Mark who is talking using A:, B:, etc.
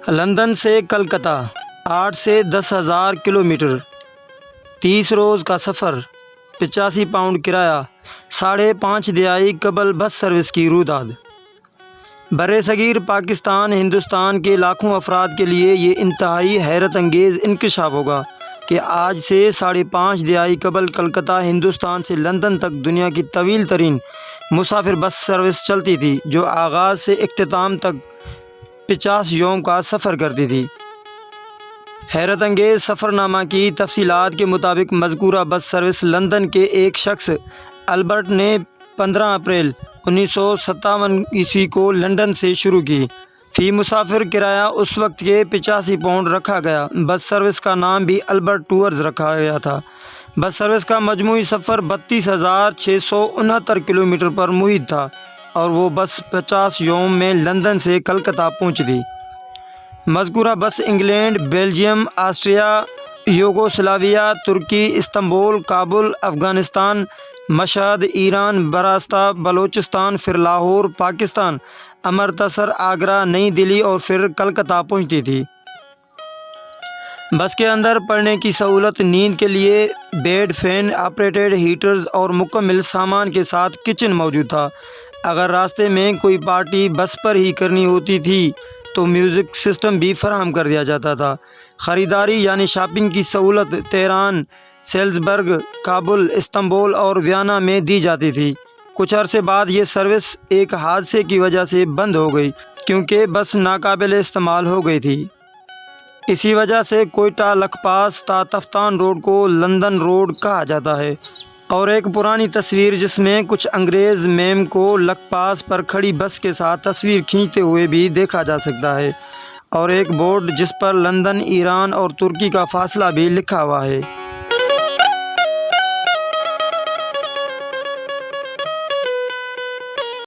A: London سے کلکتہ 8 سے 10,000 kilometre, 30 روز کا سفر، 85 پاؤنڈ کرایہ، 5.5 دہائی قبل بس سروس کی روداد۔ برصغیر پاکستان ہندوستان کے لاکھوں افراد کے لیے یہ انتہائی حیرت انگیز انکشاف ہوگا کہ آج سے 5.5 دہائی قبل کلکتہ ہندوستان سے لندن تک دنیا کی طویل ترین مسافر بس سروس چلتی تھی، جو آغاز سے اختتام تک 50 یوم کا سفر کرتی تھی۔ حیرت انگیز سفر نامہ کی تفصیلات کے مطابق مذکورہ بس سروس لندن کے ایک شخص البرٹ نے 15 اپریل 1957 کو لندن سے شروع کی۔ فی مسافر کرایہ اس وقت کے 85 پاؤنڈ رکھا گیا۔ بس سروس کا نام بھی البرٹ ٹورز رکھا گیا تھا۔ بس سروس کا مجموعی سفر 32,669 کلومیٹر پر محیط تھا اور وہ بس 50 یوم میں لندن سے کلکتہ پہنچی۔ مذکورہ بس انگلینڈ، بیلجیم، آسٹریا، یوگوسلاویا، ترکی، استنبول، کابل، افغانستان، مشہد، ایران، براستہ بلوچستان، پھر لاہور، پاکستان، امرتسر، آگرہ، نئی دہلی اور پھر کلکتہ پہنچتی تھی۔ بس کے اندر پڑھنے کی سہولت، نیند کے لیے بیڈ، فین آپریٹڈ ہیٹرز اور مکمل سامان کے ساتھ کچن موجود تھا۔ اگر راستے میں کوئی پارٹی بس پر ہی کرنی ہوتی تھی تو میوزک سسٹم بھی فراہم کر دیا جاتا تھا۔ خریداری یعنی شاپنگ کی سہولت تہران، سیلزبرگ، کابل، استنبول اور ویانا میں دی جاتی تھی۔ کچھ عرصے بعد یہ سروس ایک حادثے کی وجہ سے بند ہو گئی کیونکہ بس ناقابل استعمال ہو گئی تھی۔ اسی وجہ سے کوئٹہ لکھپاس تا تفتان روڈ کو لندن روڈ کہا جاتا ہے، اور ایک پرانی تصویر جس میں کچھ انگریز میم کو لکھپاس پر کھڑی بس کے ساتھ تصویر کھینچتے ہوئے بھی دیکھا جا سکتا ہے، اور ایک بورڈ جس پر لندن، ایران اور ترکی کا فاصلہ بھی لکھا ہوا ہے۔